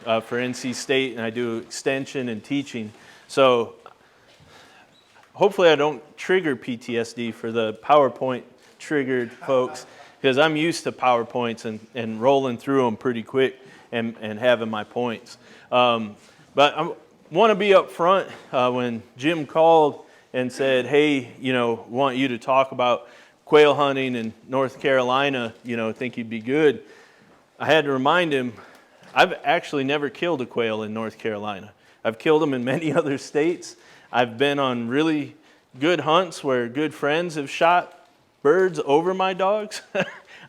for NC State, and I do extension and teaching. So hopefully I don't trigger PTSD for the PowerPoint triggered folks, because I'm used to PowerPoints and rolling through them pretty quick and having my points. But I want to be up front. When Jim called and said, hey, want you to talk about quail hunting in North Carolina, think you'd be good, I had to remind him, I've actually never killed a quail in North Carolina. I've killed them in many other states. I've been on really good hunts where good friends have shot birds over my dogs.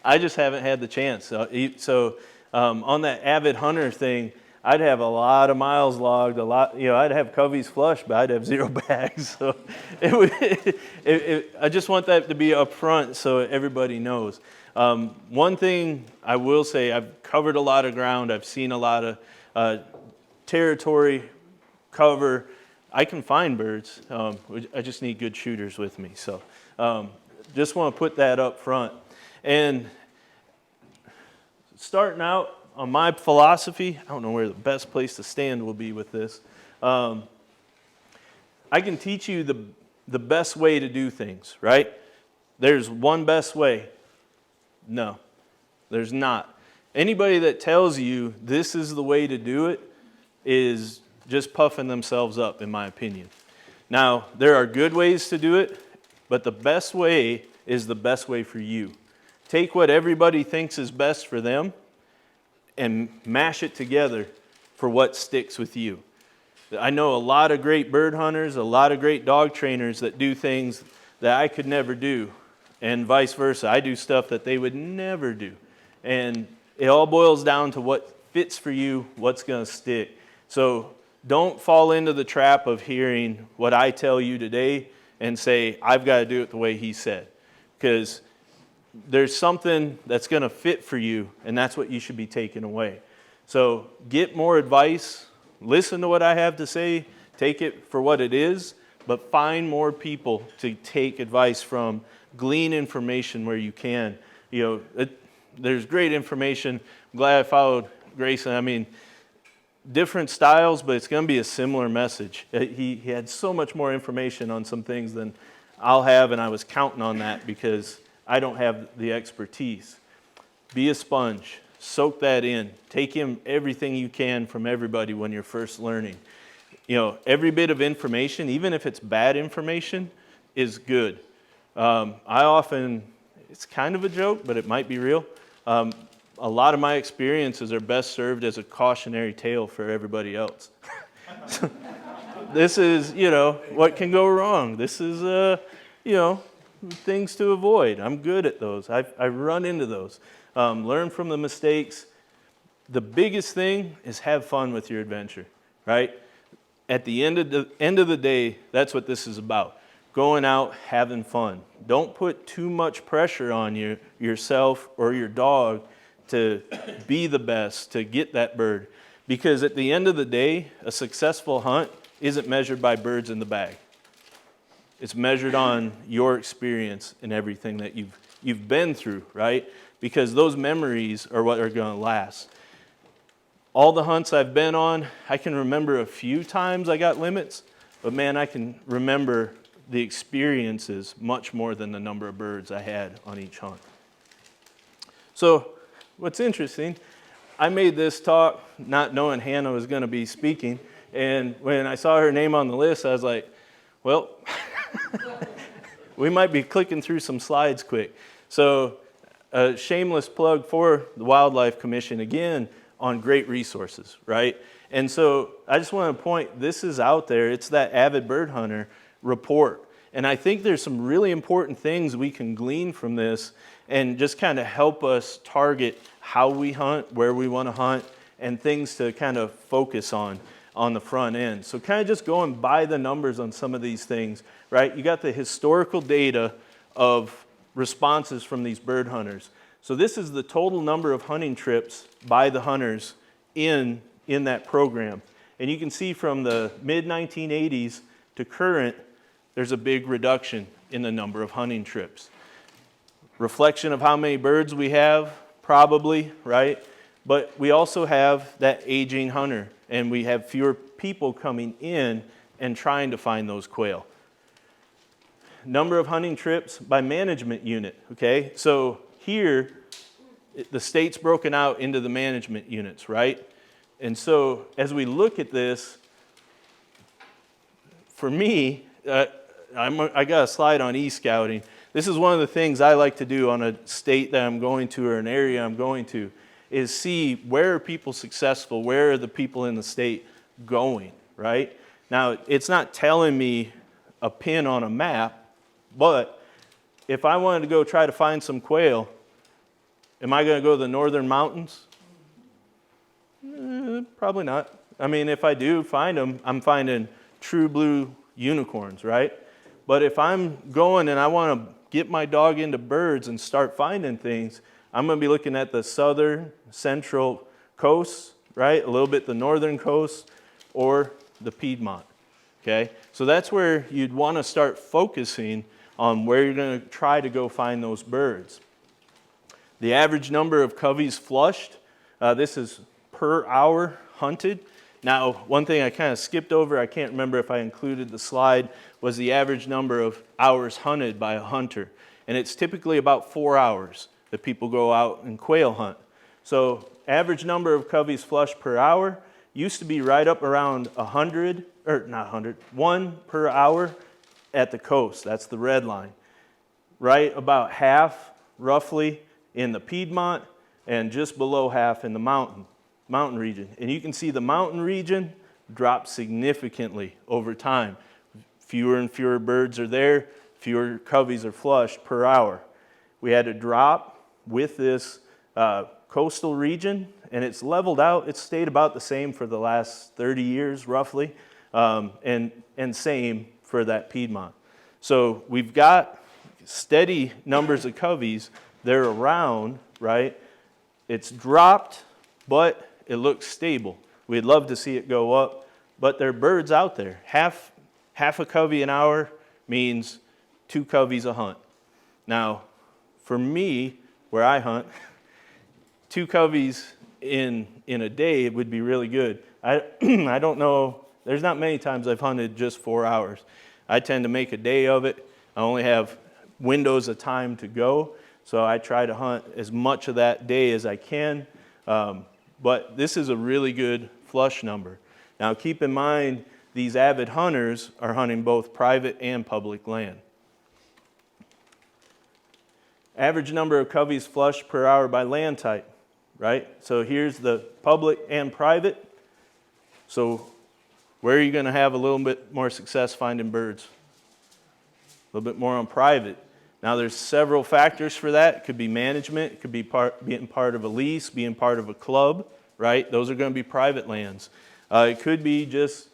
I just haven't had the chance. So on that avid hunter thing, I'd have a lot of miles logged, I'd have coveys flush, but I'd have 0 bags. So I just want that to be up front so everybody knows. One thing I will say, I've covered a lot of ground. I've seen a lot of territory cover. I can find birds. I just need good shooters with me. So just want to put that up front. And starting out on my philosophy, I don't know where the best place to stand will be with this. I can teach you the best way to do things, right? There's one best way. No, there's not. Anybody that tells you this is the way to do it is just puffing themselves up, in my opinion. Now, there are good ways to do it, but the best way is the best way for you. Take what everybody thinks is best for them and mash it together for what sticks with you. I know a lot of great bird hunters, a lot of great dog trainers that do things that I could never do, and vice versa. I do stuff that they would never do. And it all boils down to what fits for you, what's going to stick. So don't fall into the trap of hearing what I tell you today and say, I've got to do it the way he said. Because there's something that's going to fit for you, and that's what you should be taking away. So get more advice, listen to what I have to say, take it for what it is, but find more people to take advice from, glean information where you can. There's great information. I'm glad I followed Grayson. Different styles, but it's going to be a similar message. He had so much more information on some things than I'll have, and I was counting on that because I don't have the expertise. Be a sponge. Soak that in. Take in everything you can from everybody when you're first learning. Every bit of information, even if it's bad information, is good. It's kind of a joke, but it might be real. A lot of my experiences are best served as a cautionary tale for everybody else. This is, what can go wrong. This is, things to avoid. I'm good at those. I run into those. Learn from the mistakes. The biggest thing is have fun with your adventure, right? At the end of the day, that's what this is about. Going out, having fun. Don't put too much pressure on yourself or your dog to be the best, to get that bird. Because at the end of the day, a successful hunt isn't measured by birds in the bag. It's measured on your experience and everything that you've been through, right? Because those memories are what are going to last. All the hunts I've been on, I can remember a few times I got limits, but man, I can remember the experiences much more than the number of birds I had on each hunt. So what's interesting, I made this talk not knowing Hannah was going to be speaking, and when I saw her name on the list, I was like, well, we might be clicking through some slides quick. So a shameless plug for the Wildlife Commission, again, on great resources, right? And so I just want to point, this is out there. It's that Avid Bird Hunter report. And I think there's some really important things we can glean from this and just kind of help us target how we hunt, where we want to hunt, and things to kind of focus on the front end. So kind of just going by the numbers on some of these things, right? You got the historical data of responses from these bird hunters. So this is the total number of hunting trips by the hunters in that program. And you can see from the mid-1980s to current, there's a big reduction in the number of hunting trips. Reflection of how many birds we have, probably, right? But we also have that aging hunter, and we have fewer people coming in and trying to find those quail. Number of hunting trips by management unit, okay? So here, the state's broken out into the management units, right? And so as we look at this, for me, I got a slide on e-scouting. This is one of the things I like to do on a state that I'm going to or an area I'm going to, is see where are people successful, where are the people in the state going, right? Now, it's not telling me a pin on a map, but if I wanted to go try to find some quail, am I going to go to the northern mountains? Probably not. I mean, if I do find them, I'm finding true blue unicorns, right? But if I'm going and I want to get my dog into birds and start finding things, I'm going to be looking at the southern, central coasts, right? A little bit the northern coast or the Piedmont, okay? So that's where you'd want to start focusing on where you're going to try to go find those birds. The average number of coveys flushed, this is per hour hunted. Now, one thing I kind of skipped over, I can't remember if I included the slide, was the average number of hours hunted by a hunter. And it's typically about 4 hours that people go out and quail hunt. So average number of coveys flushed per hour used to be right up around 100, or not 100, 1 per hour at the coast. That's the red line. Right about half, roughly, in the Piedmont, and just below half in the mountain region. And you can see the mountain region drop significantly over time. Fewer and fewer birds are there, fewer coveys are flushed per hour. We had a drop with this coastal region, and it's leveled out. It's stayed about the same for the last 30 years, roughly, and same for that Piedmont. So we've got steady numbers of coveys. They're around, right? It's dropped, but it looks stable. We'd love to see it go up, but there are birds out there. Half a covey an hour means 2 coveys a hunt. Now, for me, where I hunt, 2 coveys in a day would be really good. I don't know, there's not many times I've hunted just 4 hours. I tend to make a day of it. I only have windows of time to go, so I try to hunt as much of that day as I can. But this is a really good flush number. Now keep in mind, these avid hunters are hunting both private and public land. Average number of coveys flushed per hour by land type, right? So here's the public and private. So where are you going to have a little bit more success finding birds? A little bit more on private. Now there's several factors for that. It could be management, it could be being part of a lease, being part of a club, right? Those are going to be private lands. It could be just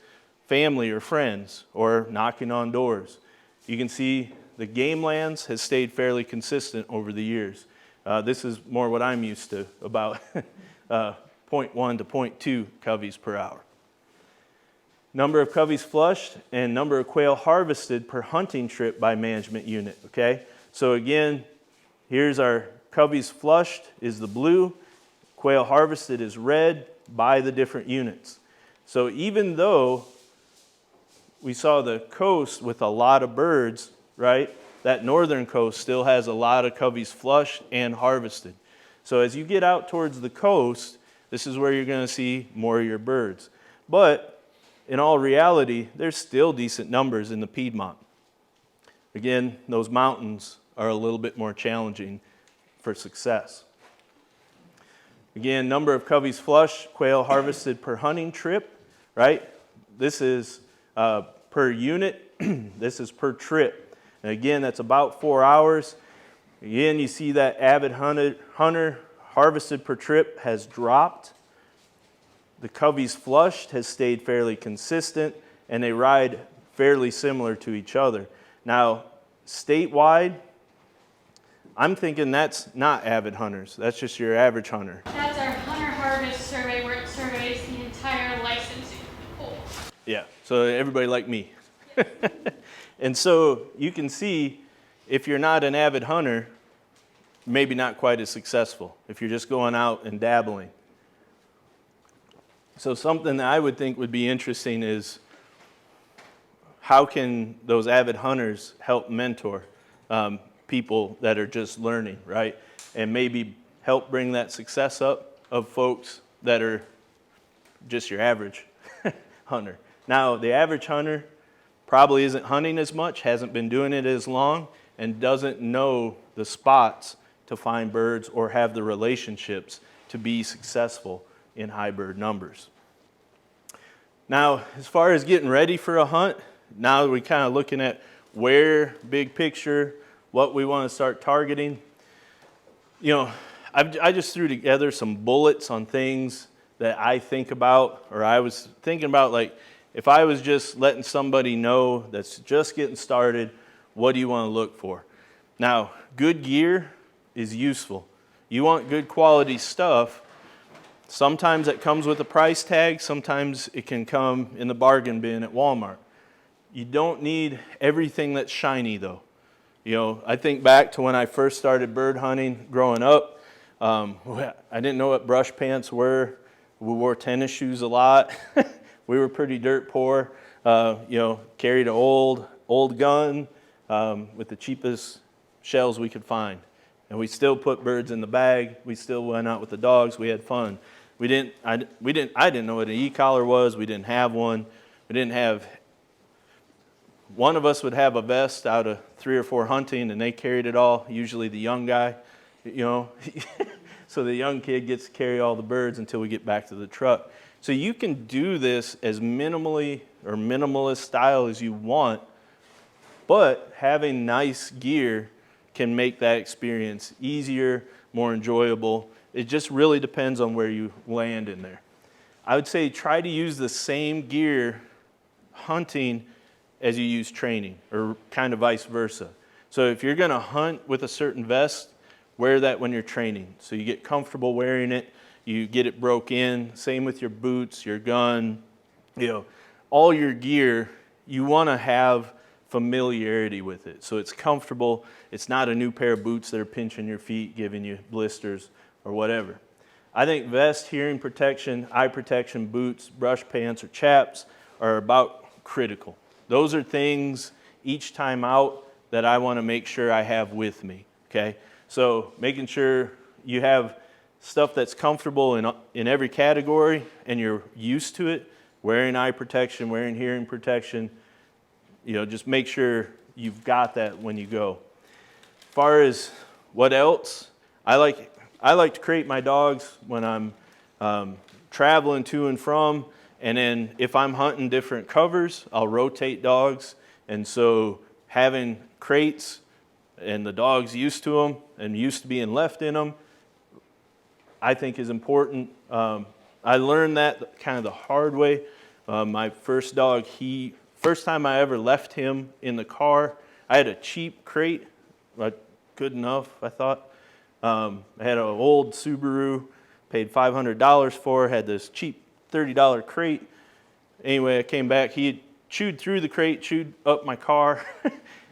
family or friends or knocking on doors. You can see the game lands has stayed fairly consistent over the years. This is more what I'm used to, about 0.1 to 0.2 coveys per hour. Number of coveys flushed and number of quail harvested per hunting trip by management unit, okay? So again, here's our coveys flushed is the blue, quail harvested is red by the different units. So even though we saw the coast with a lot of birds, right, that northern coast still has a lot of coveys flushed and harvested. So as you get out towards the coast, this is where you're going to see more of your birds. But in all reality, there's still decent numbers in the Piedmont. Again, those mountains are a little bit more challenging for success. Again, number of coveys flushed, quail harvested per hunting trip, right? This is per unit, this is per trip. And again, that's about 4 hours. Again, you see that avid hunter harvested per trip has dropped. The coveys flushed has stayed fairly consistent, and they ride fairly similar to each other. Now, statewide, I'm thinking that's not avid hunters. That's just your average hunter. That's our hunter harvest survey where it surveys the entire licensing pool. Yeah, so everybody like me. And so you can see, if you're not an avid hunter, maybe not quite as successful if you're just going out and dabbling. So something that I would think would be interesting is how can those avid hunters help mentor people that are just learning, right? And maybe help bring that success up of folks that are just your average hunter. Now, the average hunter probably isn't hunting as much, hasn't been doing it as long, and doesn't know the spots to find birds or have the relationships to be successful in high bird numbers. Now, as far as getting ready for a hunt, now we're kind of looking at where, big picture, what we want to start targeting. You know, I just threw together some bullets on things that I think about, or I was thinking about, like, if I was just letting somebody know that's just getting started, what do you want to look for? Now, good gear is useful. You want good quality stuff. Sometimes it comes with a price tag. Sometimes it can come in the bargain bin at Walmart. You don't need everything that's shiny, though. You know, I think back to when I first started bird hunting growing up. I didn't know what brush pants were. We wore tennis shoes a lot. We were pretty dirt poor. You know, carried an old gun with the cheapest shells we could find. And we still put birds in the bag. We still went out with the dogs. We had fun. I didn't know what an e-collar was. We didn't have one. We didn't have. One of us would have a vest out of 3 or 4 hunting, and they carried it all. Usually the young guy, you know. So the young kid gets to carry all the birds until we get back to the truck. So you can do this as minimally or minimalist style as you want, but having nice gear can make that experience easier, more enjoyable. It just really depends on where you land in there. I would say try to use the same gear hunting as you use training, or kind of vice versa. So if you're going to hunt with a certain vest, wear that when you're training. So you get comfortable wearing it, you get it broke in. Same with your boots, your gun, you know, all your gear, you want to have familiarity with it. So it's comfortable. It's not a new pair of boots that are pinching your feet, giving you blisters or whatever. I think vest, hearing protection, eye protection, boots, brush pants, or chaps are about critical. Those are things each time out that I want to make sure I have with me, okay? So making sure you have stuff that's comfortable in every category and you're used to it, wearing eye protection, wearing hearing protection, you know, just make sure you've got that when you go. As far as what else, I like to crate my dogs when I'm traveling to and from. And then if I'm hunting different covers, I'll rotate dogs. And so having crates and the dog's used to them and used to being left in them, I think is important. I learned that kind of the hard way. My first dog, first time I ever left him in the car, I had a cheap crate, but good enough, I thought. I had an old Subaru, paid $500 for, had this cheap $30 crate. Anyway, I came back. He had chewed through the crate, chewed up my car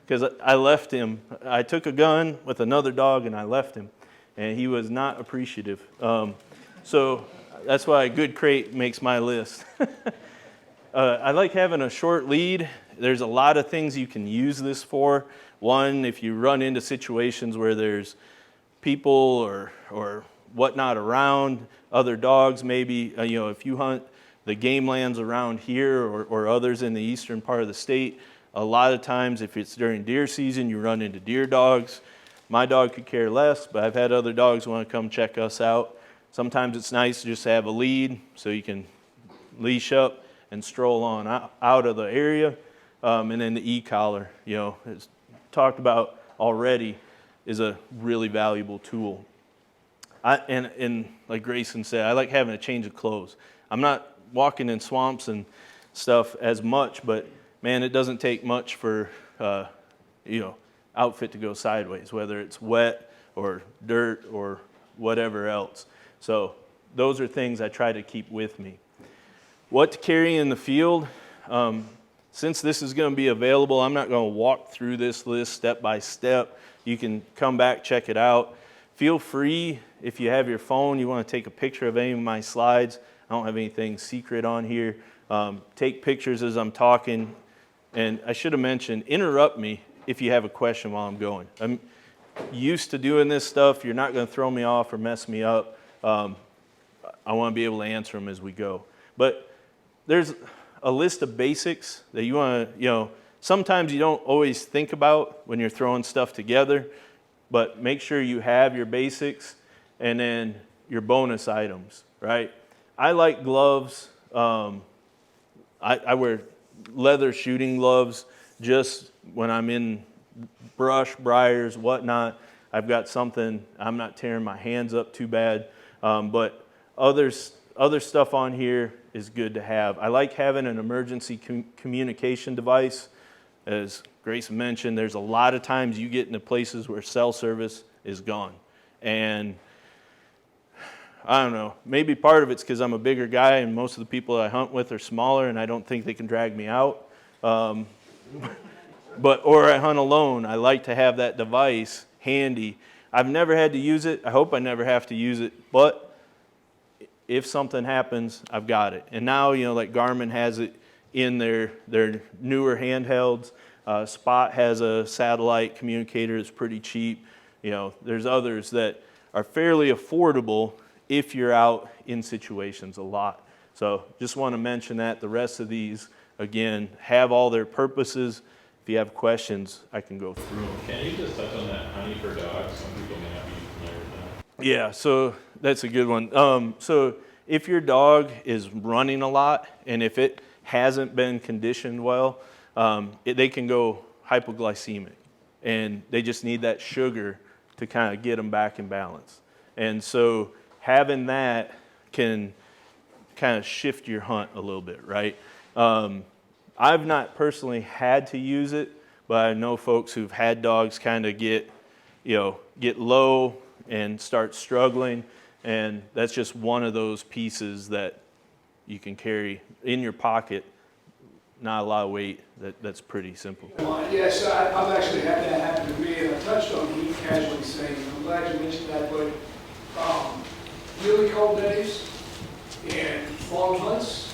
because I left him. I took a gun with another dog and I left him, and he was not appreciative. So that's why a good crate makes my list. I like having a short lead. There's a lot of things you can use this for. One, if you run into situations where there's people or whatnot around, other dogs maybe, you know, if you hunt the game lands around here or others in the eastern part of the state, a lot of times if it's during deer season, you run into deer dogs. My dog could care less, but I've had other dogs want to come check us out. Sometimes it's nice to just have a lead so you can leash up and stroll on out of the area. And then the e-collar, you know, as talked about already, is a really valuable tool. And like Grayson said, I like having a change of clothes. I'm not walking in swamps and stuff as much, but man, it doesn't take much for outfit to go sideways, whether it's wet or dirt or whatever else. So those are things I try to keep with me. What to carry in the field? Since this is going to be available, I'm not going to walk through this list step by step. You can come back, check it out. Feel free, if you have your phone, you want to take a picture of any of my slides. I don't have anything secret on here. Take pictures as I'm talking. And I should have mentioned, interrupt me if you have a question while I'm going. I'm used to doing this stuff. You're not going to throw me off or mess me up. I want to be able to answer them as we go. But there's a list of basics that you want to, sometimes you don't always think about when you're throwing stuff together, but make sure you have your basics and then your bonus items, right? I like gloves. I wear leather shooting gloves just when I'm in brush, briars, whatnot. I've got something, I'm not tearing my hands up too bad, but other stuff on here is good to have. I like having an emergency communication device. As Grace mentioned, there's a lot of times you get into places where cell service is gone. And I don't know, maybe part of it's because I'm a bigger guy and most of the people I hunt with are smaller and I don't think they can drag me out. Or I hunt alone. I like to have that device handy. I've never had to use it. I hope I never have to use it. But if something happens, I've got it. And now, like Garmin has it in their newer handhelds. Spot has a satellite communicator that's pretty cheap. There's others that are fairly affordable if you're out in situations a lot. So just want to mention that. The rest of these, again, have all their purposes. If you have questions, I can go through them. Can you just touch on that honey for dogs? Some people may not be familiar with that. Yeah, so that's a good one. So if your dog is running a lot and if it hasn't been conditioned well, they can go hypoglycemic. And they just need that sugar to kind of get them back in balance. And so having that can kind of shift your hunt a little bit, right? I've not personally had to use it, but I know folks who've had dogs kind of get low and start struggling, and that's just one of those pieces that you can carry in your pocket. Not a lot of weight. That's pretty simple. Yes, I've actually had that happen to me, and I touched on heat casualty saying, I'm glad you mentioned that, but really cold days and long hunts,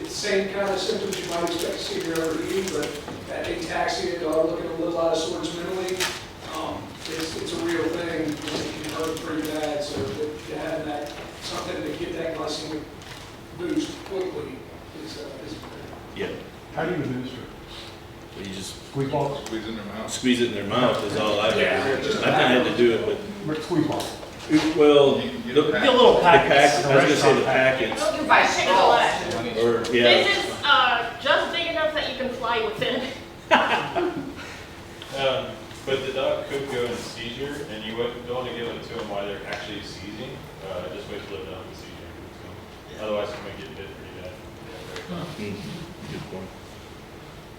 same kind of symptoms you might expect to see here overheating, but that ataxia, dog looking a little out of sorts mentally, it's a real thing. It can hurt pretty bad, so having that, something to get that glycemic boost quickly is Yeah. How do you administer it? You just Squeeze balls? Squeeze in their mouth. squeeze it in their mouth is all I've Yeah. ever heard. I've not had to do it, But squeeze balls. but well, You can get the, a pack. Get a little the packet. packets. I was gonna say the packets, You buy Chick-fil-A. or yeah. This is just big enough that you can fly with it. But the dog could go in seizure, and you don't want to give it to them while they're actually seizing. Just wait till they're done with seizure. Otherwise, it might get bit pretty bad. Good point.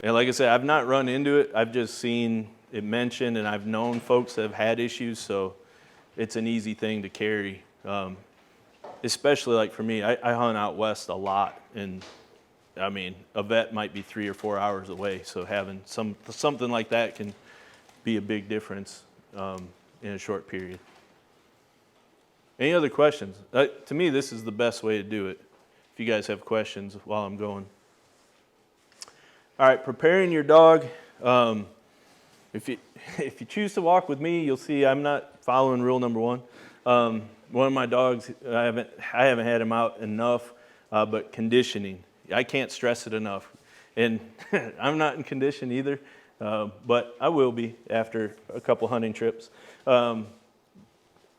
And like I said, I've not run into it. I've just seen it mentioned, and I've known folks that have had issues, so it's an easy thing to carry. Especially like for me, I hunt out west a lot, and I mean, a vet might be 3 or 4 hours away, so having something like that can be a big difference in a short period. Any other questions? To me, this is the best way to do it. If you guys have questions while I'm going. All right, preparing your dog. If you choose to walk with me, you'll see I'm not following rule number 1. One of my dogs, I haven't had him out enough, but conditioning. I can't stress it enough. And I'm not in condition either, but I will be after a couple hunting trips.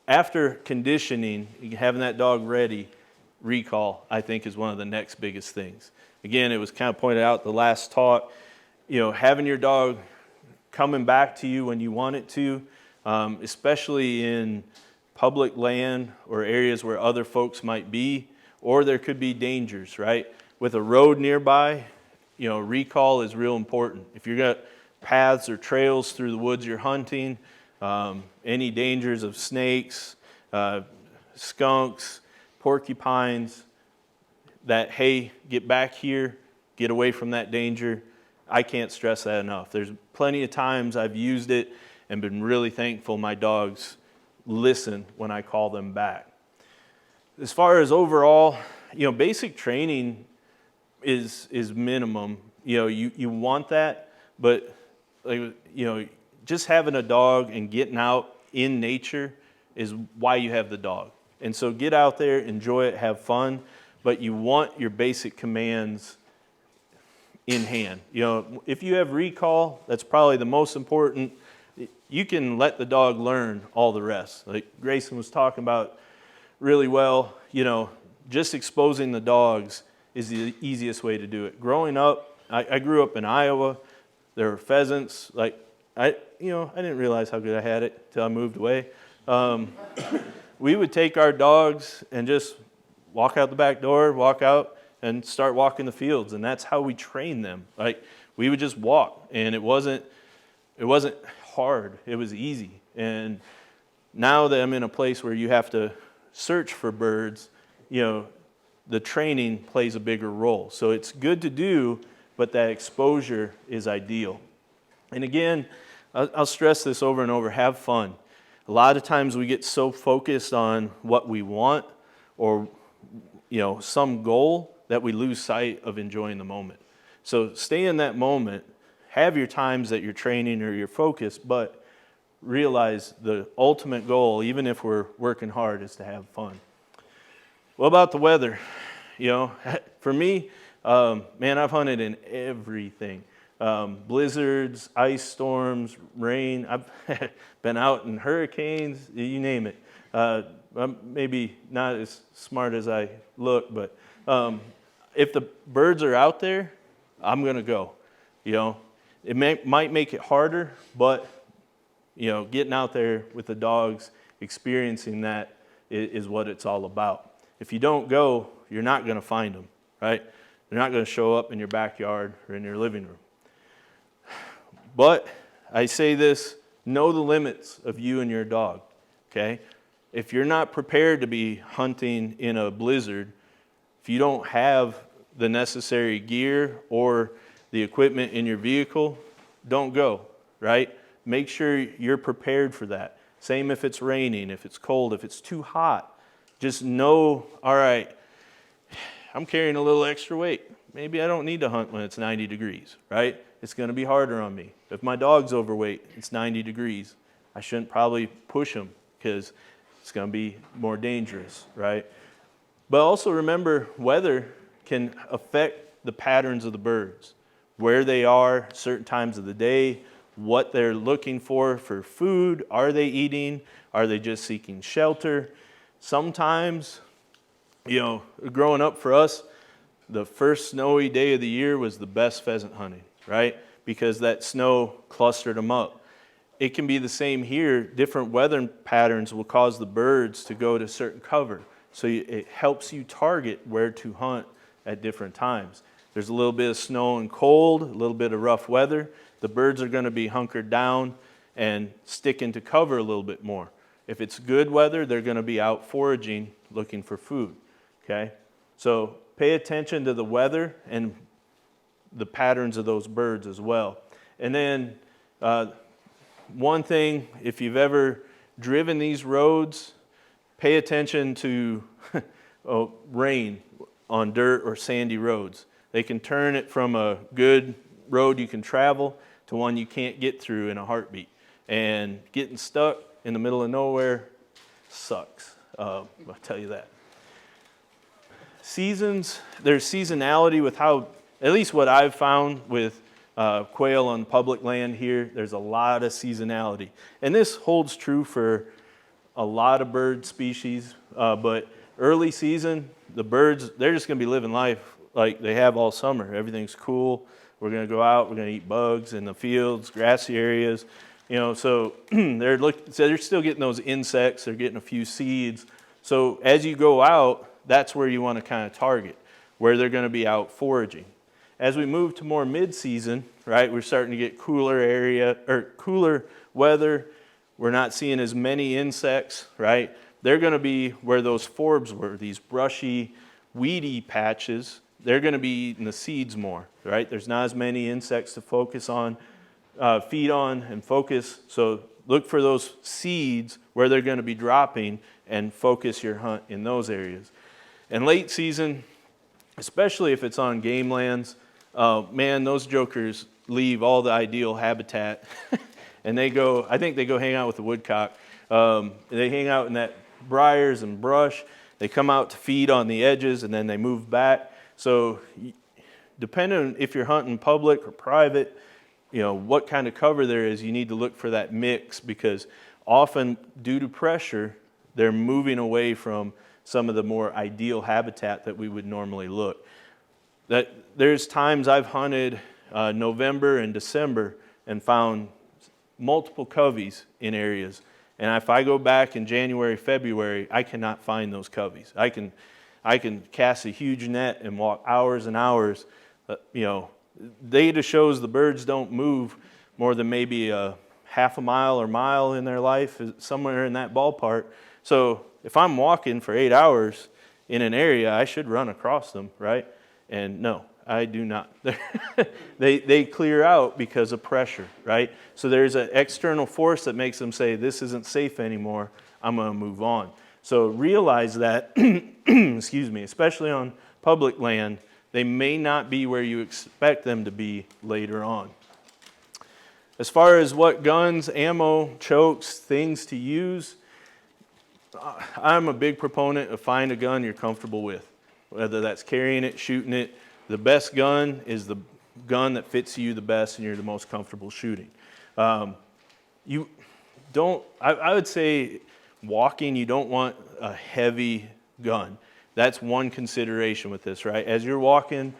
After conditioning, having that dog ready, recall, I think, is one of the next biggest things. Again, it was kind of pointed out the last talk, having your dog coming back to you when you want it to, especially in public land or areas where other folks might be, or there could be dangers, right? With a road nearby, recall is real important. If you've got paths or trails through the woods you're hunting, any dangers of snakes, skunks, porcupines, that, hey, get back here, get away from that danger. I can't stress that enough. There's plenty of times I've used it and been really thankful my dogs listen when I call them back. As far as overall basic training is minimum. You want that, but like, just having a dog and getting out in nature is why you have the dog. And so get out there, enjoy it, have fun, but you want your basic commands in hand. If you have recall, that's probably the most important. You can let the dog learn all the rest. Like Grayson was talking about really well, just exposing the dogs is the easiest way to do it. Growing up, I grew up in Iowa. There were pheasants. Like I didn't realize how good I had it till I moved away. We would take our dogs and just walk out the back door, walk out, and start walking the fields, and that's how we trained them. Like we would just walk, and it wasn't hard. It was easy. And now that I'm in a place where you have to search for birds, the training plays a bigger role. So it's good to do, but that exposure is ideal. And again, I'll stress this over and over, have fun. A lot of times we get so focused on what we want or some goal that we lose sight of enjoying the moment. So stay in that moment, have your times that you're training or you're focused, but realize the ultimate goal, even if we're working hard, is to have fun. What about the weather? For me, I've hunted in everything. Blizzards, ice storms, rain. I've been out in hurricanes, you name it. I'm maybe not as smart as I look, but if the birds are out there, I'm going to go. It might make it harder, but getting out there with the dogs, experiencing that is what it's all about. If you don't go, you're not going to find them, right? They're not going to show up in your backyard or in your living room. But I say this, know the limits of you and your dog, okay? If you're not prepared to be hunting in a blizzard, if you don't have the necessary gear or the equipment in your vehicle, don't go, right? Make sure you're prepared for that. Same if it's raining, if it's cold, if it's too hot. Just know, all right, I'm carrying a little extra weight. Maybe I don't need to hunt when it's 90 degrees, right? It's going to be harder on me. If my dog's overweight, it's 90 degrees. I shouldn't probably push him because it's going to be more dangerous, right? But also remember, weather can affect the patterns of the birds, where they are, certain times of the day, what they're looking for food. Are they eating? Are they just seeking shelter? Sometimes, growing up for us, the first snowy day of the year was the best pheasant hunting, right? Because that snow clustered them up. It can be the same here. Different weather patterns will cause the birds to go to certain cover. So it helps you target where to hunt at different times. There's a little bit of snow and cold, a little bit of rough weather. The birds are going to be hunkered down and sticking to cover a little bit more. If it's good weather, they're going to be out foraging, looking for food, okay? So pay attention to the weather and the patterns of those birds as well. And then one thing, if you've ever driven these roads, pay attention to rain on dirt or sandy roads. They can turn it from a good road you can travel to one you can't get through in a heartbeat. And getting stuck in the middle of nowhere sucks. I'll tell you that. Seasons, there's seasonality with how, at least what I've found with quail on public land here, there's a lot of seasonality. And this holds true for a lot of bird species, but early season, the birds, they're just going to be living life like they have all summer. Everything's cool. We're going to go out. We're going to eat bugs in the fields, grassy areas. So they're still getting those insects. They're getting a few seeds. So as you go out, that's where you want to kind of target, where they're going to be out foraging. As we move to more mid-season, right, we're starting to get cooler weather. We're not seeing as many insects, right? They're going to be where those forbs were, these brushy, weedy patches. They're going to be eating the seeds more, right? There's not as many insects to focus on, feed on and focus. So look for those seeds where they're going to be dropping and focus your hunt in those areas. And late season, especially if it's on game lands, man, those jokers leave all the ideal habitat and they go, I think they go hang out with the woodcock. They hang out in that briars and brush. They come out to feed on the edges and then they move back. So depending on if you're hunting public or private, what kind of cover there is, you need to look for that mix, because often due to pressure, they're moving away from some of the more ideal habitat that we would normally look. There's times I've hunted November and December and found multiple coveys in areas. And if I go back in January, February, I cannot find those coveys. I can cast a huge net and walk hours and hours. Data shows the birds don't move more than maybe a half a mile or mile in their life, somewhere in that ballpark. So if I'm walking for 8 hours in an area, I should run across them, right? And no, I do not. They clear out because of pressure, right? So there's an external force that makes them say, this isn't safe anymore, I'm going to move on. So realize that, excuse me, especially on public land, they may not be where you expect them to be later on. As far as what guns, ammo, chokes, things to use, I'm a big proponent of find a gun you're comfortable with, whether that's carrying it, shooting it. The best gun is the gun that fits you the best and you're the most comfortable shooting. I would say walking, you don't want a heavy gun. That's one consideration with this, right? As you're walking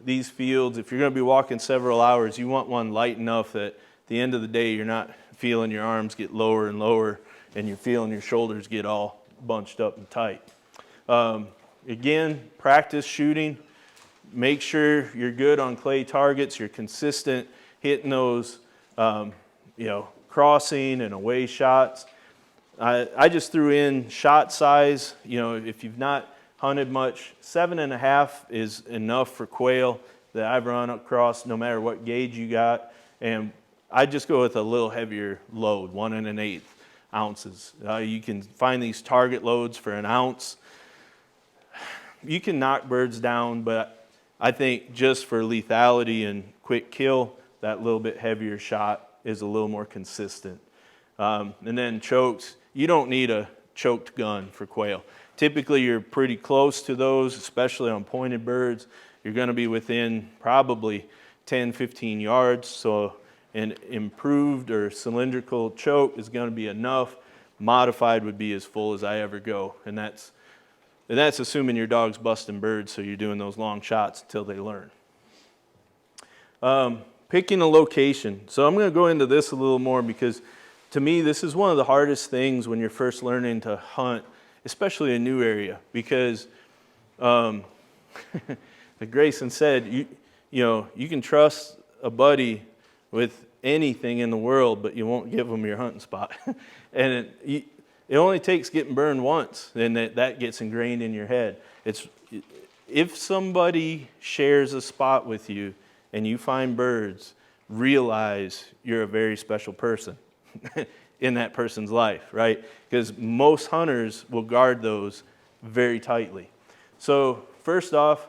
these fields, if you're going to be walking several hours, you want one light enough that at the end of the day, you're not feeling your arms get lower and lower and you're feeling your shoulders get all bunched up and tight. Again, practice shooting. Make sure you're good on clay targets. You're consistent hitting those, crossing and away shots. I just threw in shot size. If you've not hunted much, 7.5 is enough for quail that I've run across, no matter what gauge you got. And I just go with a little heavier load, 1 1/8 ounces. You can find these target loads for 1 ounce. You can knock birds down, but I think just for lethality and quick kill, that little bit heavier shot is a little more consistent. And then chokes, you don't need a choked gun for quail. Typically, you're pretty close to those, especially on pointed birds. You're going to be within probably 10, 15 yards. So an improved or cylindrical choke is going to be enough. Modified would be as full as I ever go. And that's assuming your dog's busting birds, so you're doing those long shots until they learn. Picking a location. So I'm going to go into this a little more because to me, this is one of the hardest things when you're first learning to hunt, especially a new area, because like Grayson said, you can trust a buddy with anything in the world, but you won't give them your hunting spot. And it only takes getting burned once, and that gets ingrained in your head. If somebody shares a spot with you and you find birds, realize you're a very special person in that person's life, right? Because most hunters will guard those very tightly. So first off,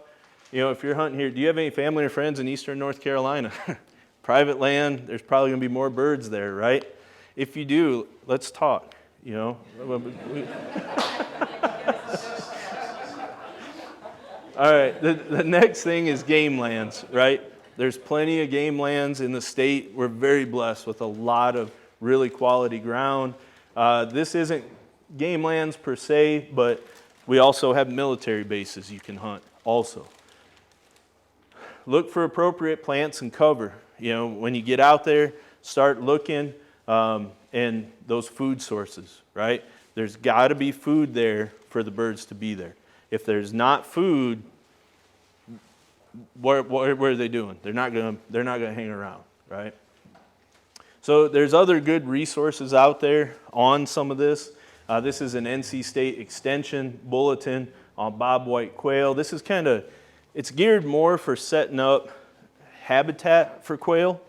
if you're hunting here, do you have any family or friends in eastern North Carolina? Private land, there's probably going to be more birds there, right? If you do, let's talk, All right, the next thing is game lands, right? There's plenty of game lands in the state. We're very blessed with a lot of really quality ground. This isn't game lands per se, but we also have military bases you can hunt also. Look for appropriate plants and cover. When you get out there, start looking and those food sources, right? There's got to be food there for the birds to be there. If there's not food, what are they doing? They're not going to hang around, right? So there's other good resources out there on some of this. This is an NC State Extension bulletin on bobwhite quail. This is it's geared more for setting up habitat for quail,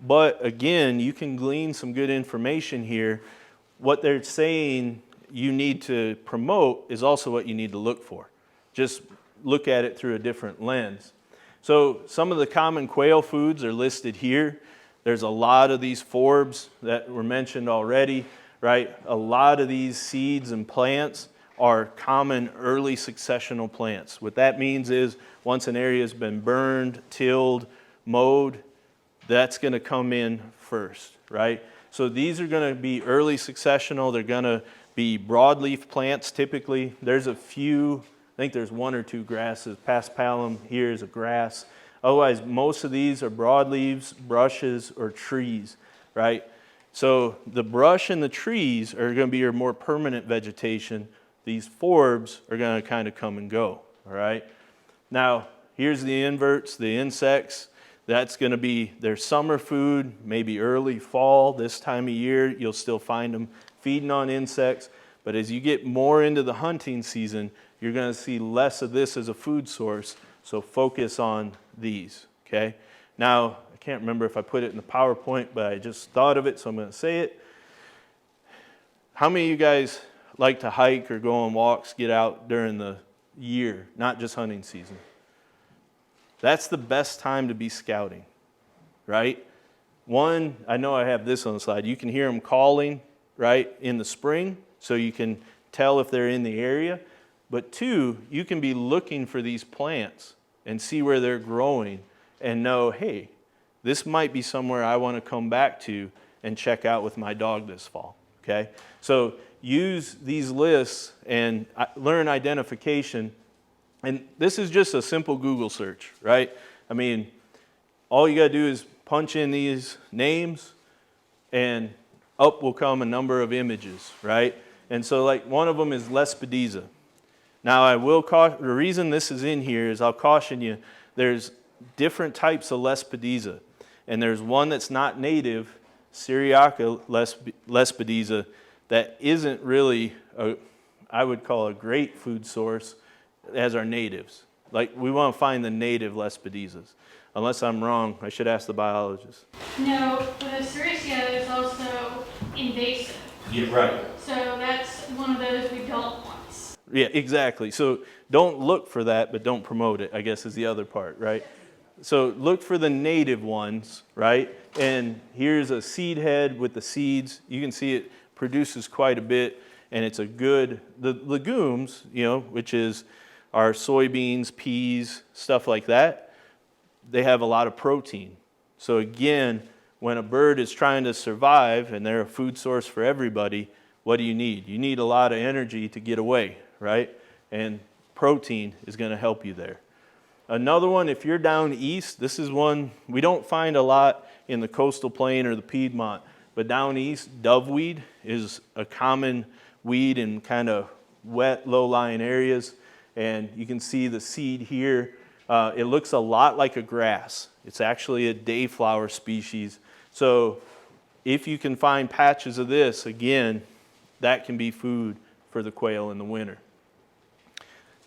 but again, you can glean some good information here. What they're saying you need to promote is also what you need to look for. just look at it through a different lens. So some of the common quail foods are listed here. There's a lot of these forbs that were mentioned already, right? A lot of these seeds and plants are common early successional plants. What that means is once an area has been burned, tilled, mowed, that's going to come in first, right? So these are going to be early successional. They're going to be broadleaf plants typically. There's a few, I think there's one or two grasses. Paspalum here is a grass. Otherwise, most of these are broadleaves, brushes, or trees, right? So the brush and the trees are going to be your more permanent vegetation. These forbs are going to kind of come and go, all right? Now, here's the inverts, the insects. That's going to be their summer food, maybe early fall. This time of year, you'll still find them feeding on insects. But as you get more into the hunting season, you're going to see less of this as a food source. So focus on these, okay? Now, I can't remember if I put it in the PowerPoint, but I just thought of it, so I'm going to say it. How many of you guys like to hike or go on walks, get out during the year, not just hunting season? That's the best time to be scouting, right? One, I know I have this on the slide. You can hear them calling, right, in the spring, so you can tell if they're in the area. But two, you can be looking for these plants and see where they're growing and know, hey, this might be somewhere I want to come back to and check out with my dog this fall, okay? So use these lists and learn identification. And this is just a simple Google search, right? I mean, all you got to do is punch in these names and up will come a number of images, right? And so like one of them is Lespedeza. Now I will caution, the reason this is in here is I'll caution you, there's different types of Lespedeza. And there's one that's not native, Syriaca Lespedeza, that isn't really, I would call a great food source as our natives. Like we want to find the native Lespedezas. Unless I'm wrong, I should ask the biologist. No, for the Sericea, there's also invasive. Yeah, right. So that's one of those we don't want. Yeah, exactly. So don't look for that, but don't promote it, I guess is the other part, right? So look for the native ones, right? And here's a seed head with the seeds. You can see it produces quite a bit, and it's a good, the legumes, you know, which is our soybeans, peas, stuff like that, they have a lot of protein. So again, when a bird is trying to survive and they're a food source for everybody, what do you need? You need a lot of energy to get away, right? And protein is going to help you there. Another one, if you're down east, this is one we don't find a lot in the coastal plain or the Piedmont, but down east, doveweed is a common weed in kind of wet, low-lying areas. And you can see the seed here. It looks a lot like a grass. It's actually a dayflower species. So if you can find patches of this, again, that can be food for the quail in the winter.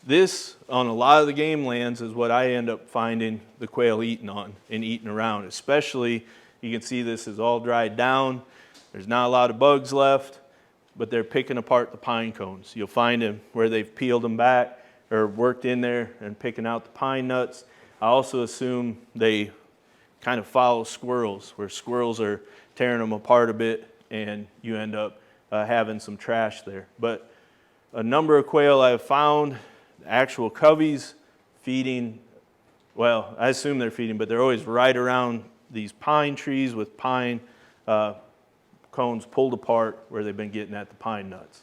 This, on a lot of the game lands, is what I end up finding the quail eating on and eating around. Especially, you can see this is all dried down. There's not a lot of bugs left, but they're picking apart the pine cones. You'll find them where they've peeled them back or worked in there and picking out the pine nuts. I also assume they kind of follow squirrels, where squirrels are tearing them apart a bit and you end up having some trash there. But a number of quail I've found, actual coveys feeding, well, I assume they're feeding, but they're always right around these pine trees with pine cones pulled apart where they've been getting at the pine nuts.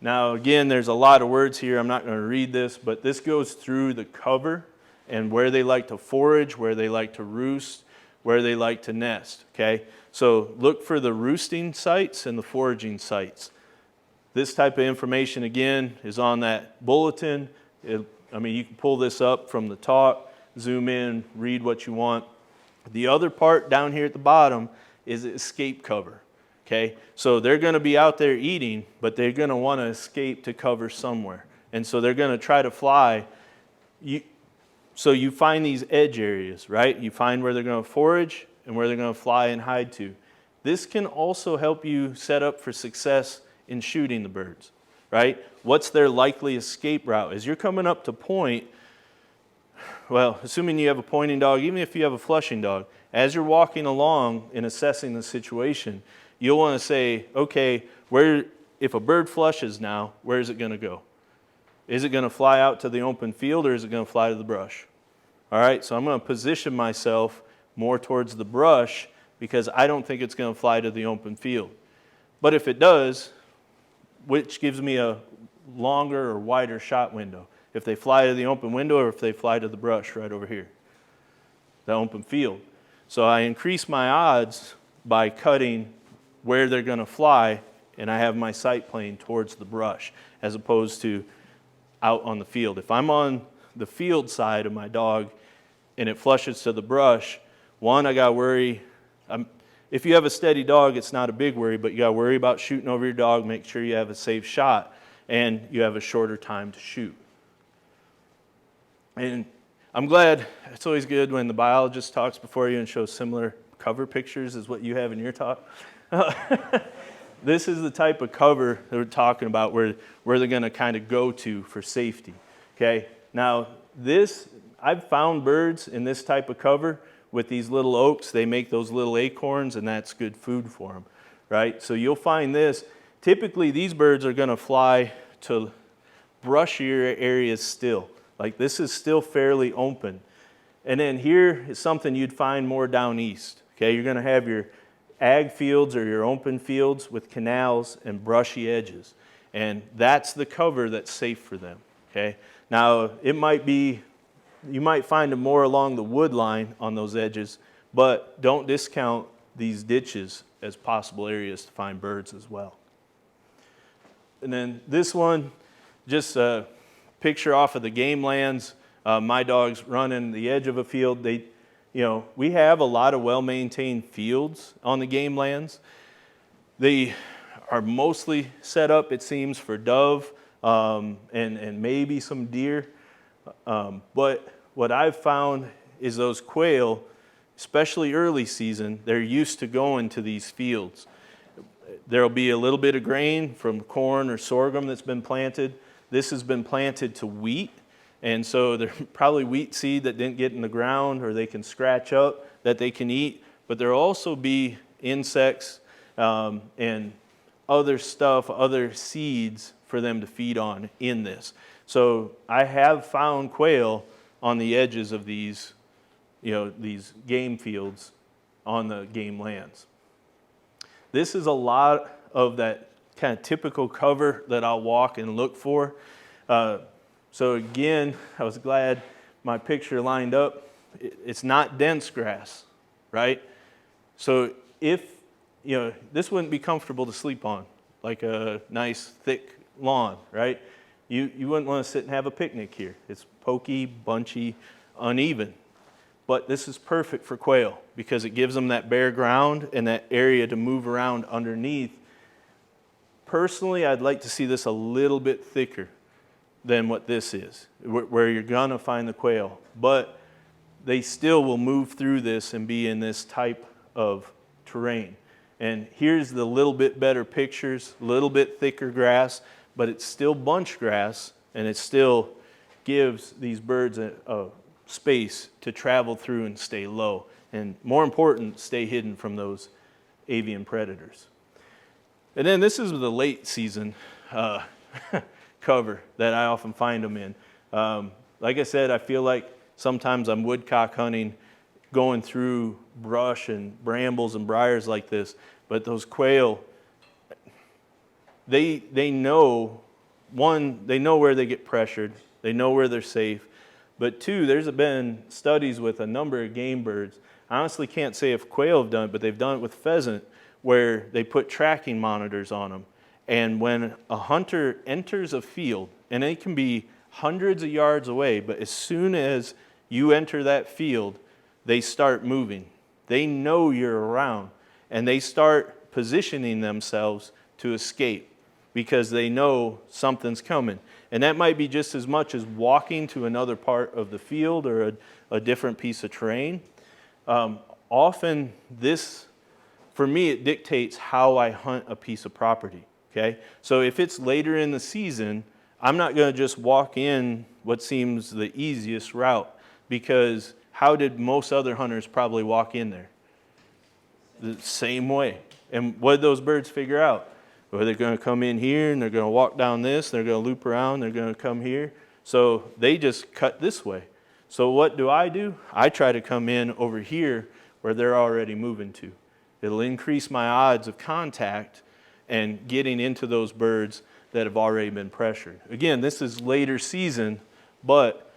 Now, again, there's a lot of words here. I'm not going to read this, but this goes through the cover and where they like to forage, where they like to roost, where they like to nest, okay? So look for the roosting sites and the foraging sites. This type of information, again, is on that bulletin. You can pull this up from the talk, zoom in, read what you want. The other part down here at the bottom is escape cover. Okay, so they're going to be out there eating, but they're going to want to escape to cover somewhere. And so they're going to try to fly. So you find these edge areas, right? You find where they're going to forage and where they're going to fly and hide to. This can also help you set up for success in shooting the birds, right? what's their likely escape route? As you're coming up to point, well, assuming you have a pointing dog, even if you have a flushing dog, as you're walking along and assessing the situation, you'll want to say, okay, if a bird flushes now, where is it going to go? Is it going to fly out to the open field, or is it going to fly to the brush? All right, so I'm going to position myself more towards the brush because I don't think it's going to fly to the open field. But if it does, which gives me a longer or wider shot window? If they fly to the open window or if they fly to the brush right over here, the open field. So I increase my odds by cutting where they're going to fly, and I have my sight plane towards the brush as opposed to out on the field. If I'm on the field side of my dog and it flushes to the brush, one, I got to worry. If you have a steady dog, it's not a big worry, but you got to worry about shooting over your dog, make sure you have a safe shot, and you have a shorter time to shoot. And I'm glad, it's always good when the biologist talks before you and shows similar cover pictures as what you have in your talk. This is the type of cover that we're talking about where they're going to kind of go to for safety. Okay. Now, I've found birds in this type of cover with these little oaks. They make those little acorns, and that's good food for them, right? So you'll find this. Typically, these birds are going to fly to brushier areas still. Like this is still fairly open. And then here is something you'd find more down east. Okay, you're going to have your ag fields or your open fields with canals and brushy edges. And that's the cover that's safe for them. Okay, now it might be, you might find them more along the wood line on those edges, but don't discount these ditches as possible areas to find birds as well. And then this one, just a picture off of the game lands. My dogs run in the edge of a field. We have a lot of well-maintained fields on the game lands. They are mostly set up, it seems, for dove and maybe some deer. But what I've found is those quail, especially early season, they're used to going to these fields. There'll be a little bit of grain from corn or sorghum that's been planted. This has been planted to wheat, and so there's probably wheat seed that didn't get in the ground or they can scratch up that they can eat, but there'll also be insects and other stuff, other seeds for them to feed on in this. So I have found quail on the edges of these game fields on the game lands. This is a lot of that kind of typical cover that I'll walk and look for. So again, I was glad my picture lined up. It's not dense grass, right? So this wouldn't be comfortable to sleep on, like a nice thick lawn, right? You wouldn't want to sit and have a picnic here. It's pokey, bunchy, uneven. But this is perfect for quail because it gives them that bare ground and that area to move around underneath. Personally, I'd like to see this a little bit thicker than what this is, where you're going to find the quail. But they still will move through this and be in this type of terrain. And here's the little bit better pictures, a little bit thicker grass, but it's still bunch grass, and it still gives these birds a space to travel through and stay low. And more important, stay hidden from those avian predators. And then this is the late season cover that I often find them in. Like I said, I feel like sometimes I'm woodcock hunting, going through brush and brambles and briars like this. But those quail, they know, one, they know where they get pressured. They know where they're safe. But two, there's been studies with a number of game birds. I honestly can't say if quail have done it, but they've done it with pheasant, where they put tracking monitors on them. And when a hunter enters a field, and it can be hundreds of yards away, but as soon as you enter that field, they start moving. They know you're around, and they start positioning themselves to escape because they know something's coming. And that might be just as much as walking to another part of the field or a different piece of terrain. Often this, for me, it dictates how I hunt a piece of property. Okay, so if it's later in the season, I'm not going to just walk in what seems the easiest route, because how did most other hunters probably walk in there? The same way. And what did those birds figure out? Well, they're going to come in here and they're going to walk down this, they're going to loop around, they're going to come here. So they just cut this way. So what do? I try to come in over here where they're already moving to. It'll increase my odds of contact and getting into those birds that have already been pressured. Again, this is later season, but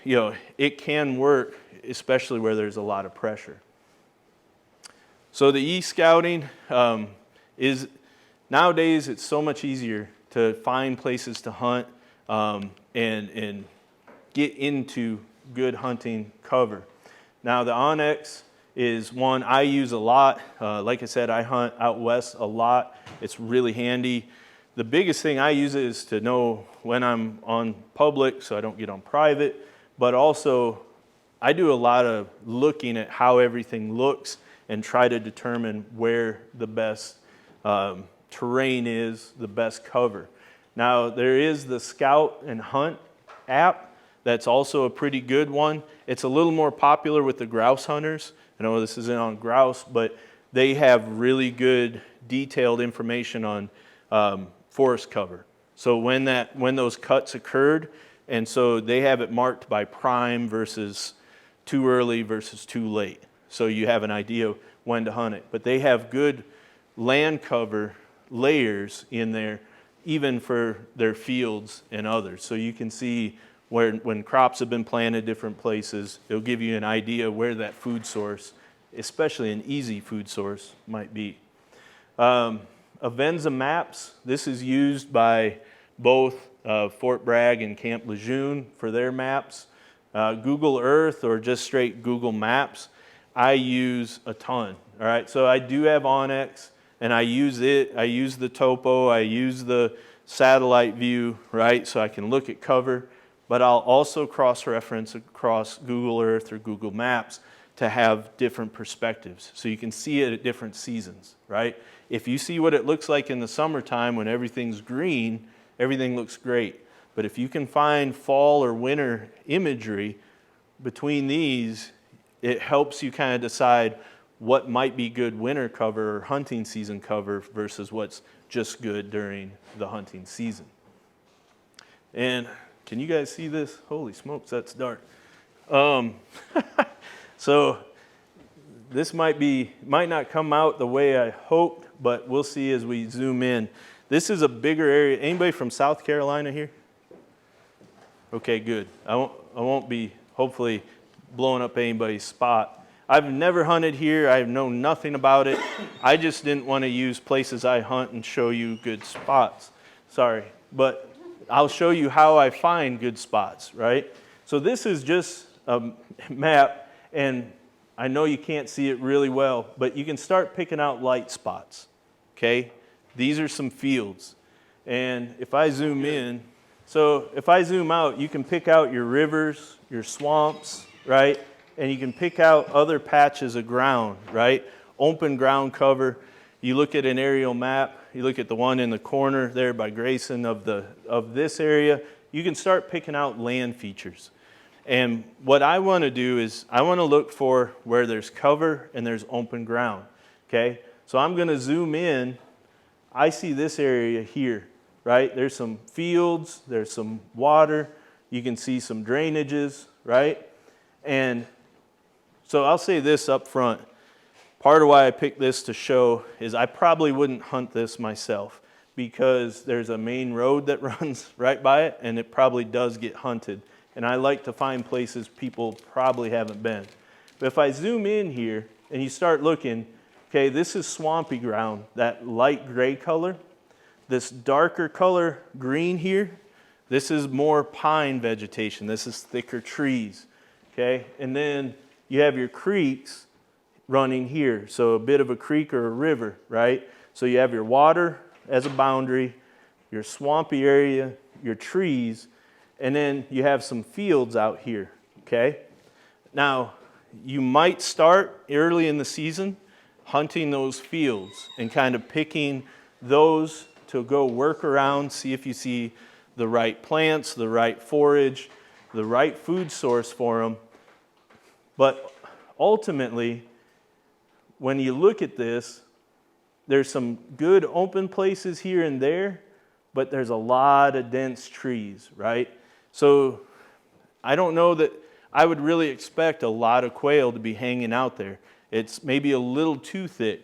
it can work, especially where there's a lot of pressure. So the e-scouting is, nowadays it's so much easier to find places to hunt and get into good hunting cover. Now the Onyx is one I use a lot. Like I said, I hunt out west a lot. It's really handy. The biggest thing I use it is to know when I'm on public so I don't get on private, but also I do a lot of looking at how everything looks and try to determine where the best terrain is, the best cover. Now there is the Scout and Hunt app. That's also a pretty good one. It's a little more popular with the grouse hunters. I know this isn't on grouse, but they have really good detailed information on forest cover. So when those cuts occurred, and so they have it marked by prime versus too early versus too late. So you have an idea when to hunt it. But they have good land cover layers in there, even for their fields and others. So you can see when crops have been planted different places, it'll give you an idea where that food source, especially an easy food source, might be. Avenza Maps, this is used by both Fort Bragg and Camp Lejeune for their maps. Google Earth or just straight Google Maps, I use a ton. All right, so I do have Onyx, and I use it. I use the topo, I use the satellite view, right, so I can look at cover, but I'll also cross-reference across Google Earth or Google Maps to have different perspectives, so you can see it at different seasons, right? If you see what it looks like in the summertime when everything's green, everything looks great. But if you can find fall or winter imagery between these, it helps you kind of decide what might be good winter cover or hunting season cover versus what's just good during the hunting season. And can you guys see this? Holy smokes, that's dark. So this might not come out the way I hoped, but we'll see as we zoom in. This is a bigger area. Anybody from South Carolina here? Okay, good. I won't be hopefully blowing up anybody's spot. I've never hunted here. I know nothing about it. I just didn't want to use places I hunt and show you good spots. Sorry, but I'll show you how I find good spots, right? So this is just a map, and I know you can't see it really well, but you can start picking out light spots, okay? These are some fields. And if I zoom in, so if I zoom out, you can pick out your rivers, your swamps, right? And you can pick out other patches of ground, right? Open ground cover. You look at an aerial map, you look at the one in the corner there by Grayson of this area, you can start picking out land features. And what I want to do is I want to look for where there's cover and there's open ground, okay? So I'm going to zoom in. I see this area here, right? There's some fields, there's some water, you can see some drainages, right? And so I'll say this up front. Part of why I picked this to show is I probably wouldn't hunt this myself because there's a main road that runs right by it, and it probably does get hunted. And I like to find places people probably haven't been. But if I zoom in here and you start looking, okay, this is swampy ground, that light gray color. This darker color green here, this is more pine vegetation. This is thicker trees, okay? And then you have your creeks running here. So a bit of a creek or a river, right? So you have your water as a boundary, your swampy area, your trees, and then you have some fields out here, okay? Now, you might start early in the season hunting those fields and kind of picking those to go work around, see if you see the right plants, the right forage, the right food source for them. But ultimately, when you look at this, there's some good open places here and there, but there's a lot of dense trees, right? So I don't know that I would really expect a lot of quail to be hanging out there. It's maybe a little too thick.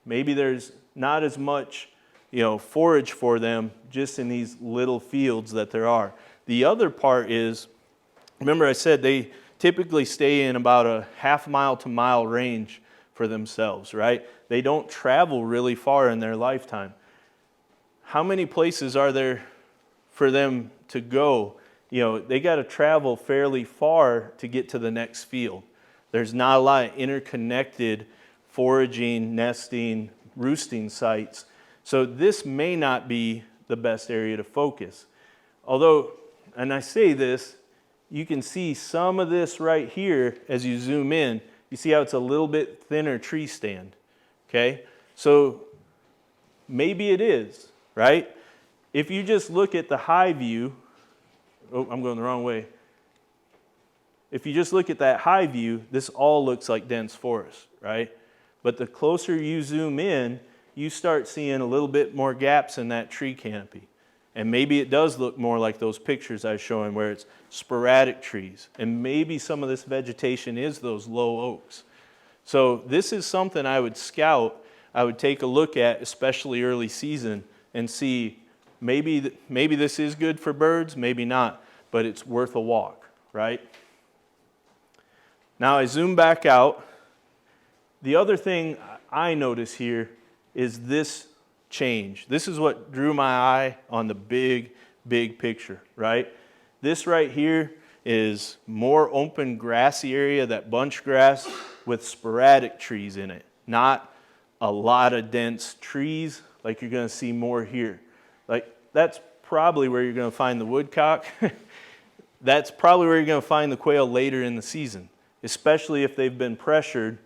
Maybe there's not as much, forage for them just in these little fields that there are. The other part is, remember I said they typically stay in about a half mile to mile range for themselves, right? They don't travel really far in their lifetime. How many places are there for them to go? They got to travel fairly far to get to the next field. There's not a lot of interconnected foraging, nesting, roosting sites. So this may not be the best area to focus. Although, and I say this, you can see some of this right here as you zoom in. You see how it's a little bit thinner tree stand, okay? So maybe it is, right? If you just look at the high view, oh, I'm going the wrong way. If you just look at that high view, this all looks like dense forest, right? But the closer you zoom in, you start seeing a little bit more gaps in that tree canopy. And maybe it does look more like those pictures I was showing where it's sporadic trees. And maybe some of this vegetation is those low oaks. So this is something I would scout, I would take a look at, especially early season, and see maybe this is good for birds, maybe not, but it's worth a walk, right? Now I zoom back out. The other thing I notice here is this change. This is what drew my eye on the big picture, right? This right here is more open grassy area, that bunch grass with sporadic trees in it, not a lot of dense trees like you're going to see more here. Like that's probably where you're going to find the woodcock. That's probably where you're going to find the quail later in the season, especially if they've been pressured.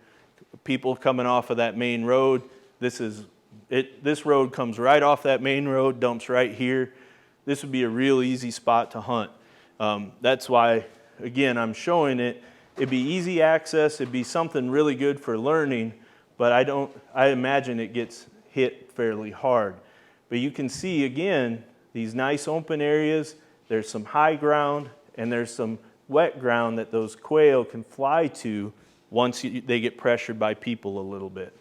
People coming off of that main road, this road comes right off that main road, dumps right here. This would be a real easy spot to hunt. That's why, again, I'm showing it. It'd be easy access. It'd be something really good for learning, but I imagine it gets hit fairly hard. But you can see, again, these nice open areas. There's some high ground, and there's some wet ground that those quail can fly to once they get pressured by people a little bit.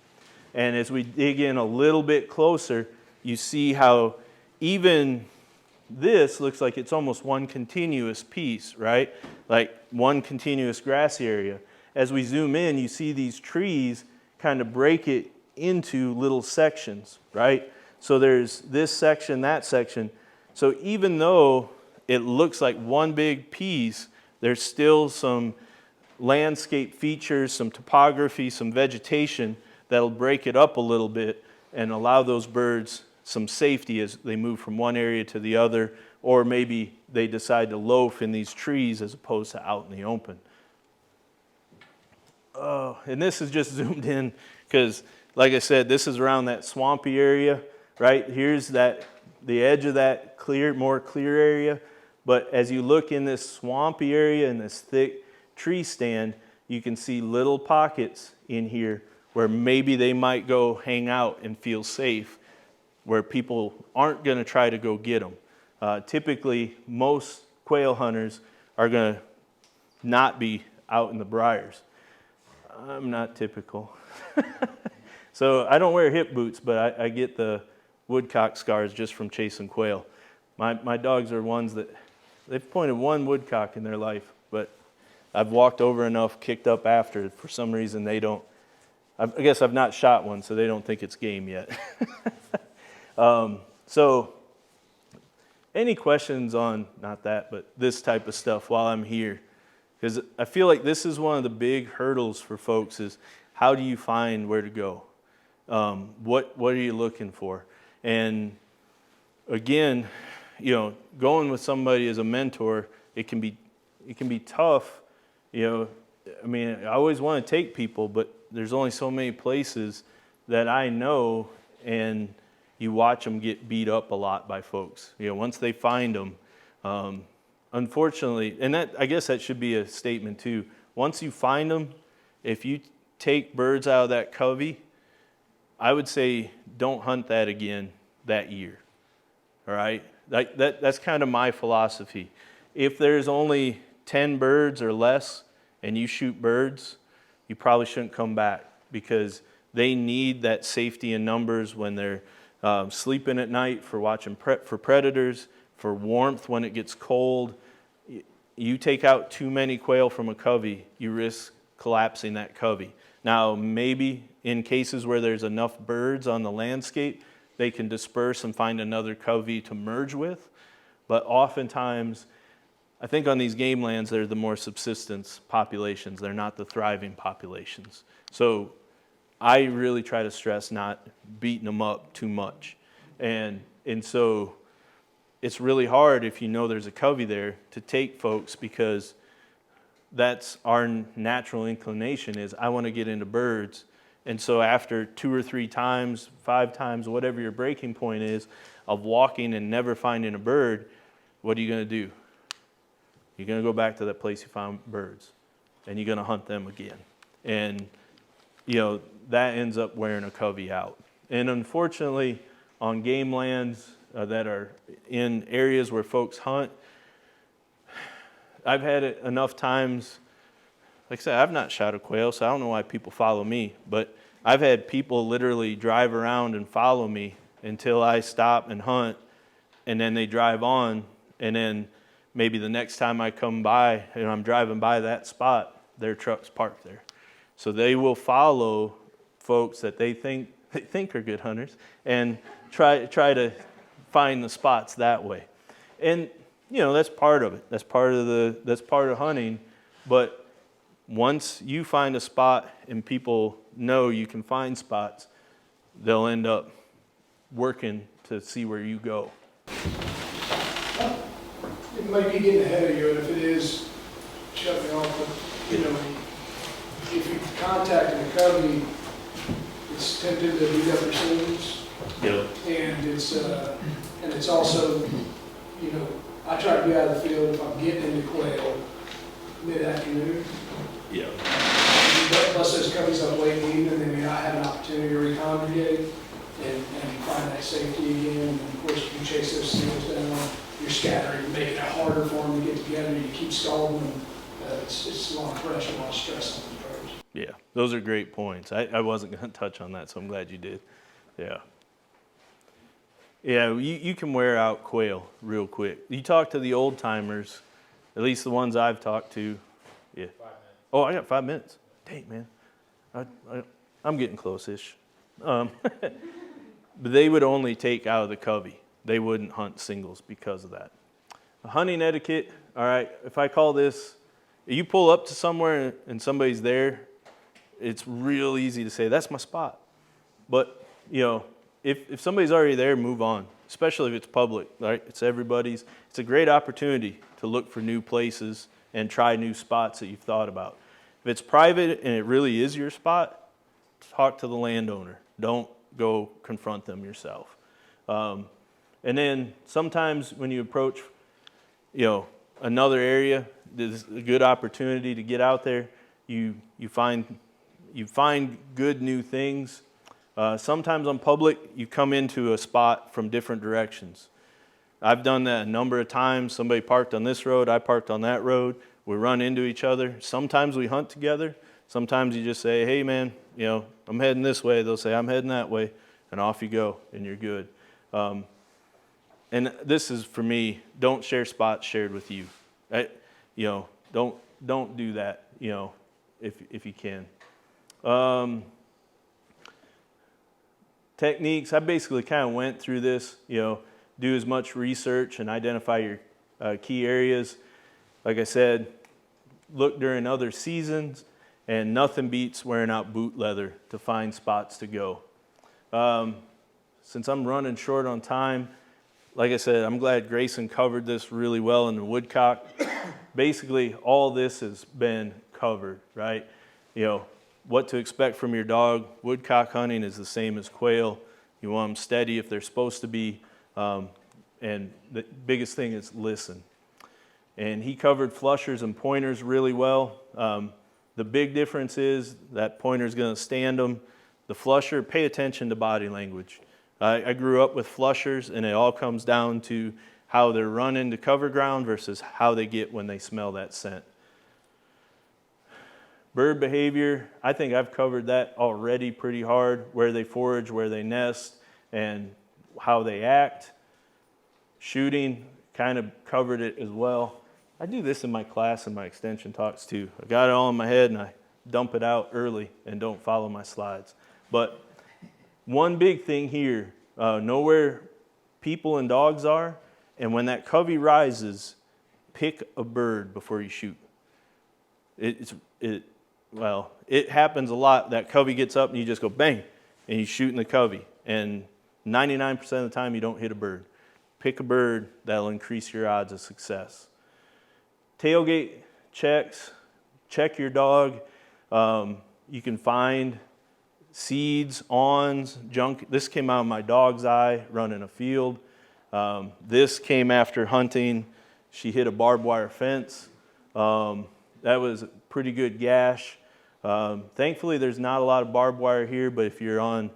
And as we dig in a little bit closer, you see how even this looks like it's almost one continuous piece, right? Like one continuous grassy area. As we zoom in, you see these trees kind of break it into little sections, right? So there's this section, that section. So even though it looks like one big piece, there's still some landscape features, some topography, some vegetation that'll break it up a little bit and allow those birds some safety as they move from one area to the other, or maybe they decide to loaf in these trees as opposed to out in the open. Oh, and this is just zoomed in because, like I said, this is around that swampy area, right? Here's the edge of that more clear area. But as you look in this swampy area in this thick tree stand, you can see little pockets in here where maybe they might go hang out and feel safe, where people aren't going to try to go get them. Typically, most quail hunters are going to not be out in the briars. I'm not typical. So I don't wear hip boots, but I get the woodcock scars just from chasing quail. My dogs are ones that, they've pointed one woodcock in their life, but I've walked over enough, kicked up after. For some reason, they don't. I guess I've not shot one, so they don't think it's game yet. So any questions on, not that, but this type of stuff while I'm here? Because I feel like this is one of the big hurdles for folks is how do you find where to go? What are you looking for? And again, going with somebody as a mentor, it can be tough. I mean, I always want to take people, but there's only so many places that I know, and you watch them get beat up a lot by folks. Once they find them, Unfortunately, and that, I guess that should be a statement too. Once you find them, if you take birds out of that covey, I would say don't hunt that again that year. All right? That's kind of my philosophy. If there's only 10 birds or less and you shoot birds, you probably shouldn't come back because they need that safety in numbers when they're sleeping at night, for watching for predators, for warmth when it gets cold. You take out too many quail from a covey, you risk collapsing that covey. Now, maybe in cases where there's enough birds on the landscape, they can disperse and find another covey to merge with. But oftentimes, I think on these game lands, they're the more subsistence populations. They're not the thriving populations. So I really try to stress not beating them up too much. And so it's really hard if you know there's a covey there to take folks, because that's our natural inclination is I want to get into birds. And so after 2 or 3 times, 5 times, whatever your breaking point is, of walking and never finding a bird, what are you going to do? You're going to go back to that place you found birds, and you're going to hunt them again. And, that ends up wearing a covey out. And unfortunately, on game lands that are in areas where folks hunt, I've had it enough times. Like I said, I've not shot a quail, so I don't know why people follow me. But I've had people literally drive around and follow me until I stop and hunt, and then they drive on, and then maybe the next time I come by and I'm driving by that spot, their truck's parked there. So they will follow folks that they think are good hunters and try to find the spots that way. And that's part of it. That's part of hunting. But once you find a spot and people know you can find spots, they'll end up working to see where you go. It might be getting ahead of you, and if it is, shut me off, but, if you contact a covey, it's tempted to beat up your scenes. Yep. And it's also, I try to be out of the field if I'm getting into quail mid-afternoon. Yeah. Unless those coveys up late in the evening, then I have an opportunity to recongregate and find that safety again. And of course, if you chase those seals down, you're scattering, you're making it harder for them to get together. You keep stalling them. It's a lot of pressure, a lot of stress on those birds. Yeah, those are great points. I wasn't going to touch on that, so I'm glad you did. Yeah. Yeah, you can wear out quail real quick. You talk to the old timers, at least the ones I've talked to. Yeah. 5 minutes. Oh, I got 5 minutes. Dang, man. I'm getting close-ish. But they would only take out of the covey. They wouldn't hunt singles because of that. Hunting etiquette, all right, if I call this, you pull up to somewhere and somebody's there, it's real easy to say, that's my spot. But, if somebody's already there, move on, especially if it's public, right? It's everybody's. It's a great opportunity to look for new places and try new spots that you've thought about. If it's private and it really is your spot, talk to the landowner. Don't go confront them yourself. And then sometimes when you approach, another area, there's a good opportunity to get out there. You find good new things. Sometimes on public, you come into a spot from different directions. I've done that a number of times. Somebody parked on this road, I parked on that road. We run into each other. Sometimes we hunt together. Sometimes you just say, hey man, I'm heading this way. They'll say, I'm heading that way. And off you go, and you're good. And this is for me, don't share spots shared with you. Don't do that, if you can. Techniques, I basically kind of went through this, do as much research and identify your key areas. Like I said, look during other seasons, and nothing beats wearing out boot leather to find spots to go. Since I'm running short on time, like I said, I'm glad Grayson covered this really well in the woodcock. Basically, all this has been covered, right? What to expect from your dog. Woodcock hunting is the same as quail. You want them steady if they're supposed to be. And the biggest thing is listen. and he covered flushers and pointers really well. The big difference is that pointer's going to stand them. The flusher, pay attention to body language. I grew up with flushers, and it all comes down to how they're running to cover ground versus how they get when they smell that scent. Bird behavior, I think I've covered that already pretty hard, where they forage, where they nest, and how they act. Shooting, kind of covered it as well. I do this in my class and my extension talks too. I got it all in my head and I dump it out early and don't follow my slides. But one big thing here, know where people and dogs are, and when that covey rises, pick a bird before you shoot. It happens a lot. That covey gets up and you just go bang, and you shoot in the covey. And 99% of the time you don't hit a bird. Pick a bird, that'll increase your odds of success. Tailgate checks, check your dog. You can find seeds, awns, junk. This came out of my dog's eye running a field. This came after hunting. She hit a barbed wire fence. That was a pretty good gash. Thankfully, there's not a lot of barbed wire here, but if you're on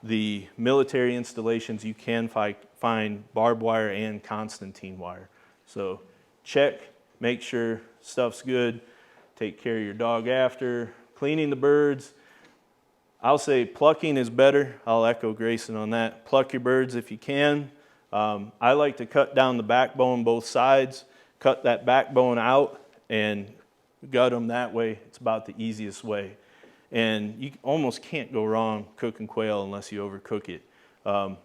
the military installations, you can find barbed wire and Constantine wire. So check, make sure stuff's good, take care of your dog after. Cleaning the birds, I'll say plucking is better. I'll echo Grayson on that. Pluck your birds if you can. I like to cut down the backbone both sides, cut that backbone out and gut them that way. It's about the easiest way. And you almost can't go wrong cooking quail unless you overcook it.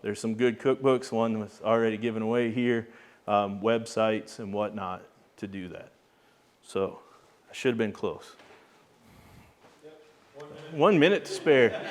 There's some good cookbooks, one was already given away here, websites and whatnot to do that. So I should have been close. Yep, 1 minute. 1 minute to spare.